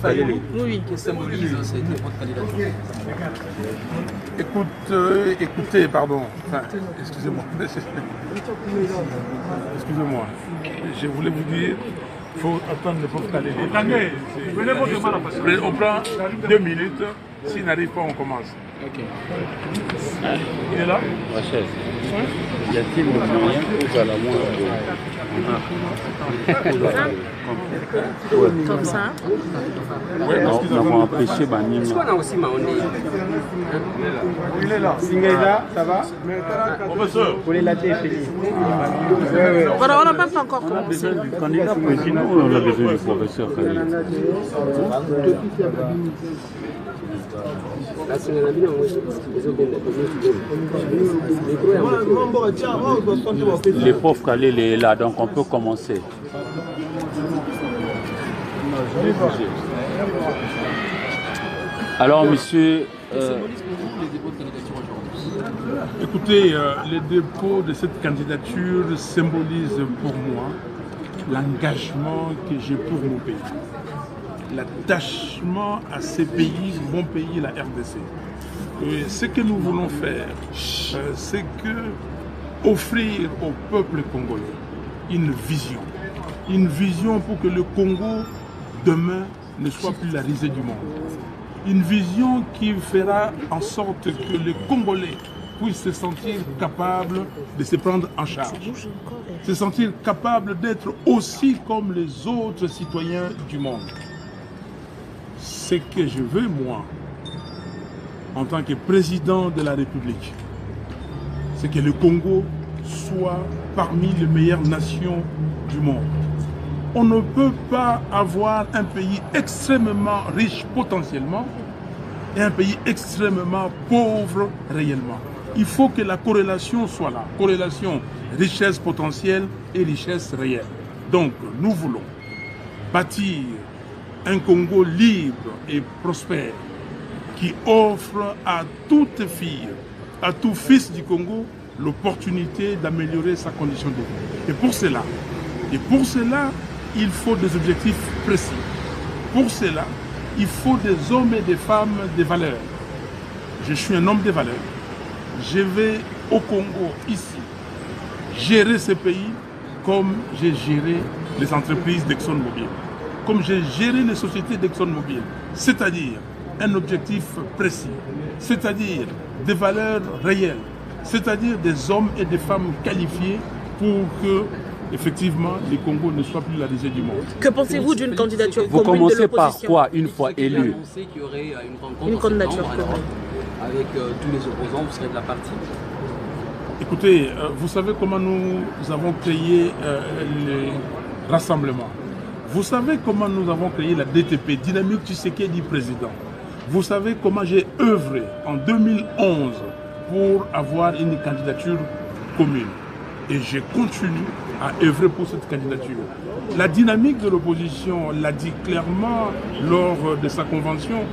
Kalele. Oui. Qui symbolise votre candidature? Écoutez, pardon. Enfin, excusez-moi. Excusez-moi. Je voulais vous dire, il faut attendre le pauvre Kalele. On prend 2 minutes. S'il n'arrive pas, on commence. Ok. Il est là? Rachel, y a-t-il le moyen aux Alamans Comme ça. Oui, parce qu'ils ont empêché Banim. Il est là. Singaïda, ça va? Professeur. Pour les latés, c'est fini. Voilà, on n'a même pas encore On a commencé. besoin du candidat président ou on a besoin du professeur Kalele? Le pauvre Kalele est là, donc on peut commencer. Alors, monsieur... Écoutez, le dépôt de cette candidature symbolise pour moi l'engagement que j'ai pour mon pays, l'attachement à ces pays, mon pays, la RDC. Et ce que nous voulons faire, c'est que offrir au peuple congolais une vision pour que le Congo demain ne soit plus la risée du monde. Une vision qui fera en sorte que les Congolais puissent se sentir capables de se prendre en charge, se sentir capables d'être aussi comme les autres citoyens du monde. Ce que je veux, moi, en tant que président de la République, c'est que le Congo soit parmi les meilleures nations du monde. On ne peut pas avoir un pays extrêmement riche potentiellement et un pays extrêmement pauvre réellement. Il faut que la corrélation soit là. Corrélation richesse potentielle et richesse réelle. Donc, nous voulons bâtir un Congo libre et prospère qui offre à toute fille, à tout fils du Congo, l'opportunité d'améliorer sa condition de vie. Et pour cela, il faut des objectifs précis. Pour cela, il faut des hommes et des femmes de valeur. Je suis un homme de valeur. Je vais au Congo, ici, gérer ce pays comme j'ai géré les entreprises d'ExxonMobil, comme j'ai géré les sociétés d'ExxonMobil, c'est-à-dire un objectif précis, c'est-à-dire des valeurs réelles, c'est-à-dire des hommes et des femmes qualifiés pour que effectivement, les Congo ne soient plus la risée du monde. Que pensez-vous d'une candidature Vous commune de commencez par l'opposition? quoi une fois élu? Qu'il y aurait Une candidature commune. Avec tous les opposants, vous serez de la partie. Écoutez, vous savez comment nous avons créé les rassemblements. Vous savez comment nous avons créé la DTP, Dynamique Tshisekedi Président. Vous savez comment j'ai œuvré en 2011 pour avoir une candidature commune. Et je continue à œuvrer pour cette candidature. La dynamique de l'opposition l'a dit clairement lors de sa convention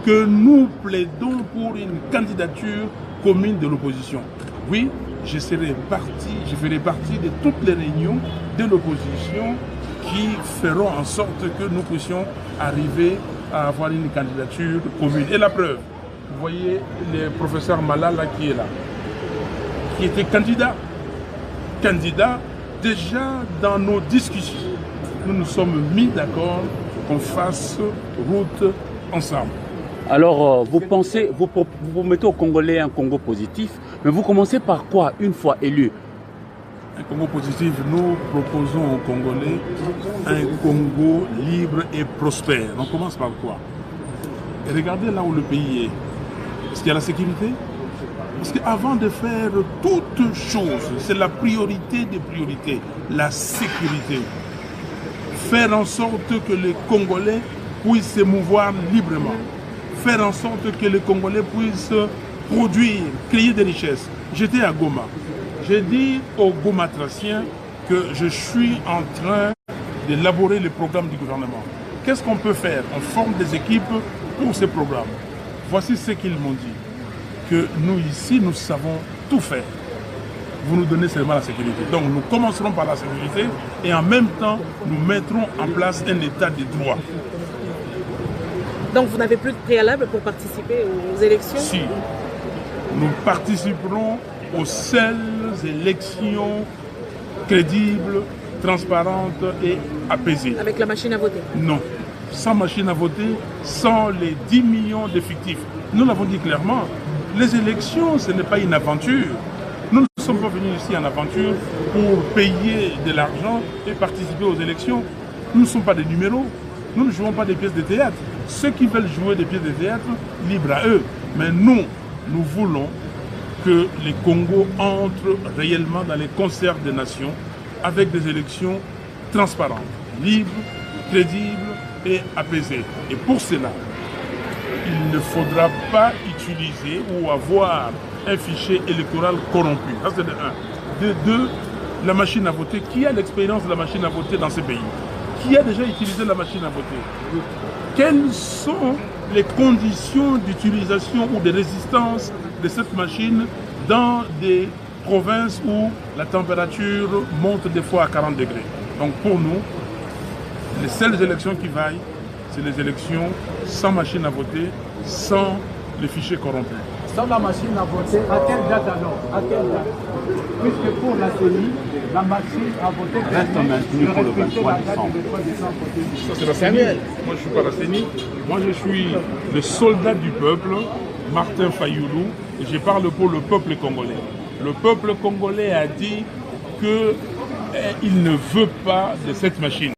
que nous plaidons pour une candidature commune de l'opposition. Oui, je ferai partie de toutes les réunions de l'opposition qui feront en sorte que nous puissions arriver à avoir une candidature commune. Et la preuve, vous voyez le professeur Malala qui est là, qui était candidat. Déjà dans nos discussions, nous nous sommes mis d'accord qu'on fasse route ensemble. Alors, vous mettez au Congolais un Congo positif, mais vous commencez par quoi une fois élu? Un Congo positif, nous proposons aux Congolais un Congo libre et prospère. On commence par quoi? Et regardez là où le pays est. Est-ce qu'il y a la sécurité? Parce qu'avant de faire toute chose, c'est la priorité des priorités, la sécurité. Faire en sorte que les Congolais puissent se mouvoir librement. Faire en sorte que les Congolais puissent produire, créer des richesses. J'étais à Goma. J'ai dit aux Gomatraciens que je suis en train d'élaborer le programme du gouvernement. Qu'est-ce qu'on peut faire? On forme des équipes pour ces programmes. Voici ce qu'ils m'ont dit. Que nous ici, nous savons tout faire. Vous nous donnez seulement la sécurité. Donc nous commencerons par la sécurité et en même temps, nous mettrons en place un état de droit. Donc vous n'avez plus de préalable pour participer aux élections? Si. Nous participerons aux seules élections crédibles, transparentes et apaisées. Avec la machine à voter? Non. Sans machine à voter, sans les 10 millions d'effectifs. Nous l'avons dit clairement, les élections, ce n'est pas une aventure. Nous ne sommes pas venus ici en aventure pour payer de l'argent et participer aux élections. Nous ne sommes pas des numéros. Nous ne jouons pas des pièces de théâtre. Ceux qui veulent jouer des pièces de théâtre, libre à eux. Mais nous voulons que les Congos entrent réellement dans les concerts des nations avec des élections transparentes, libres, crédibles et apaisées. Et pour cela, il ne faudra pas utiliser ou avoir un fichier électoral corrompu. Ça, c'est de un. De deux, la machine à voter. Qui a l'expérience de la machine à voter dans ces pays? Qui a déjà utilisé la machine à voter? Quelles sont les conditions d'utilisation ou de résistance de cette machine dans des provinces où la température monte des fois à 40 degrés? Donc pour nous, les seules élections qui vaillent, c'est les élections sans machine à voter, sans les fichiers corrompus. Sans la machine à voter, à quelle date alors? À quelle date? Puisque pour la CENI, la machine à voter reste maintenue pour le 23 décembre. Ça c'est la CENI. Moi je ne suis pas la CENI. Moi je suis le soldat du peuple, Martin Fayoulou, et je parle pour le peuple congolais. Le peuple congolais a dit qu'il ne veut pas de cette machine.